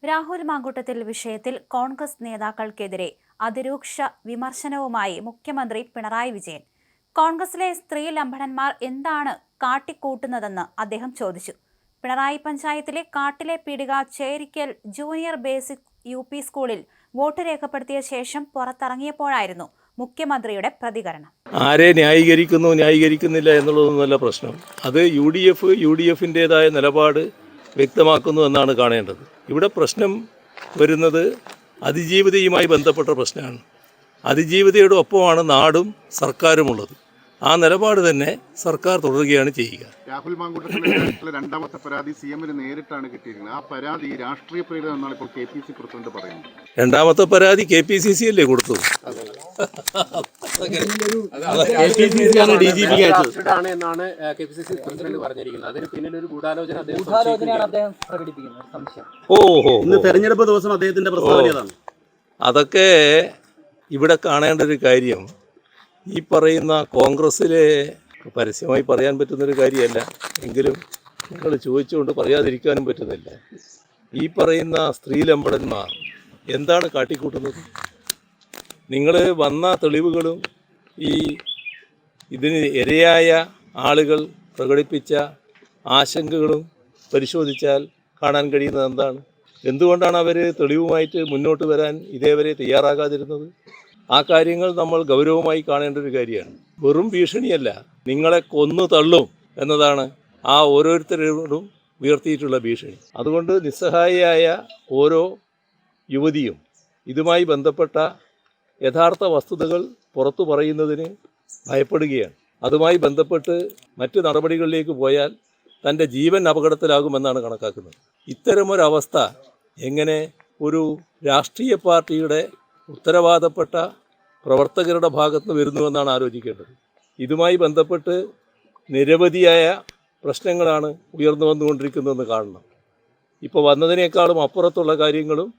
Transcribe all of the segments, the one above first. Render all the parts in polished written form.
രാഹുൽ മാങ്കൂട്ടത്തിൽ വിഷയത്തിൽ കോൺഗ്രസ് നേതാക്കൾക്കെതിരെ അതിരൂക്ഷ വിമർശനവുമായി മുഖ്യമന്ത്രി പിണറായി വിജയൻ. കോൺഗ്രസിലെ സ്ത്രീ ലംബടന്മാർ എന്താണ് കാട്ടിക്കൂട്ടുന്നതെന്ന് അദ്ദേഹം ചോദിച്ചു. പിണറായി പഞ്ചായത്തിലെ കാട്ടിലെ പീടിക ചേരിക്കൽ ജൂനിയർ ബേസിക് UP സ്കൂളിൽ വോട്ട് രേഖപ്പെടുത്തിയ ശേഷം പുറത്തിറങ്ങിയപ്പോഴായിരുന്നു മുഖ്യമന്ത്രിയുടെ പ്രതികരണം. ആരെ ന്യായീകരിക്കുന്നില്ല എന്നുള്ളതൊന്നുമല്ല പ്രശ്നം. അത് UDFിൻ്റെതായ നിലപാട് വ്യക്തമാക്കുന്നു എന്നാണ് കാണേണ്ടത്. ഇവിടെ പ്രശ്നം വരുന്നത് അതിജീവിതയുമായി ബന്ധപ്പെട്ട പ്രശ്നമാണ്. അതിജീവിതയുടെ ഒപ്പമാണ് നാടും സർക്കാരുമുള്ളത്. ആ നിലപാട് തന്നെ സർക്കാർ തുടരുകയാണ് ചെയ്യുക. രാഹുൽ മാങ്കൂട്ടത്തിലെ രണ്ടാമത്തെ പരാതി CMന് നേരിട്ടാണ് കിട്ടിയിരിക്കുന്നത്. ആ പരാതി രാഷ്ട്രീയ പ്രേരിതം എന്നാണ് ഇപ്പോൾ KPC പ്രസിഡന്റ് പറയുന്നത്. രണ്ടാമത്തെ പരാതി KPCC അല്ലേ കൊടുത്തു? ഓഹോ, തെരഞ്ഞെടുപ്പ് ദിവസം അദ്ദേഹത്തിന്റെ പ്രസ്താവന. അതൊക്കെ ഇവിടെ കാണേണ്ട ഒരു കാര്യം. ഈ പറയുന്ന കോൺഗ്രസ്സിലെ പരസ്യമായി പറയാൻ പറ്റുന്നൊരു കാര്യമല്ല, എങ്കിലും നിങ്ങൾ ചോദിച്ചുകൊണ്ട് പറയാതിരിക്കാനും പറ്റുന്നില്ല. ഈ പറയുന്ന സ്ത്രീലമ്പടന്മാർ എന്താണ് കാട്ടിക്കൂട്ടുന്നത്? നിങ്ങൾ വന്ന തെളിവുകളും ഇതിന് ഇരയായ ആളുകൾ പ്രകടിപ്പിച്ച ആശങ്കകളും പരിശോധിച്ചാൽ കാണാൻ കഴിയുന്നത് എന്താണ്? എന്തുകൊണ്ടാണ് അവർ തെളിവുമായിട്ട് മുന്നോട്ട് വരാൻ ഇതേവരെ തയ്യാറാകാതിരുന്നത്? ആ കാര്യങ്ങൾ നമ്മൾ ഗൗരവമായി കാണേണ്ട ഒരു കാര്യമാണ്. വെറും ഭീഷണിയല്ല, നിങ്ങളെ കൊന്നു തള്ളും എന്നതാണ് ആ ഓരോരുത്തരോടും ഉയർത്തിയിട്ടുള്ള ഭീഷണി. അതുകൊണ്ട് നിസ്സഹായിയായ ഓരോ യുവതിയും ഇതുമായി ബന്ധപ്പെട്ട യഥാർത്ഥ വസ്തുതകൾ പുറത്തു പറയുന്നതിന് ഭയപ്പെടുകയാണ്. അതുമായി ബന്ധപ്പെട്ട് മറ്റ് നടപടികളിലേക്ക് പോയാൽ തൻ്റെ ജീവൻ അപകടത്തിലാകുമെന്നാണ് കണക്കാക്കുന്നത്. ഇത്തരമൊരവസ്ഥ എങ്ങനെ ഒരു രാഷ്ട്രീയ പാർട്ടിയുടെ ഉത്തരവാദപ്പെട്ട പ്രവർത്തകരുടെ ഭാഗത്ത് നിന്ന് വരുന്നുവെന്നാണ് ആലോചിക്കേണ്ടത്. ഇതുമായി ബന്ധപ്പെട്ട് നിരവധിയായ പ്രശ്നങ്ങളാണ് ഉയർന്നു വന്നുകൊണ്ടിരിക്കുന്നതെന്ന് കാണണം. ഇപ്പോൾ വന്നതിനേക്കാളും അപ്പുറത്തുള്ള കാര്യങ്ങളും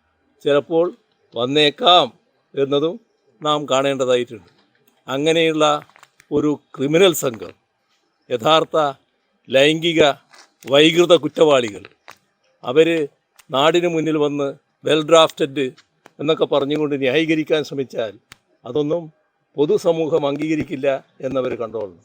ചിലപ്പോൾ വന്നേക്കാം എന്നതും നാം കാണേണ്ടതായിട്ടുണ്ട്. അങ്ങനെയുള്ള ഒരു ക്രിമിനൽ സംഘം, യഥാർത്ഥ ലൈംഗിക വൈകൃത കുറ്റവാളികൾ, അവർ നാടിന് മുന്നിൽ വന്ന് വെൽ ഡ്രാഫ്റ്റഡ് എന്നൊക്കെ പറഞ്ഞുകൊണ്ട് ന്യായീകരിക്കാൻ ശ്രമിച്ചാൽ അതൊന്നും പൊതുസമൂഹം അംഗീകരിക്കില്ല എന്നവർ കണ്ടോളണം.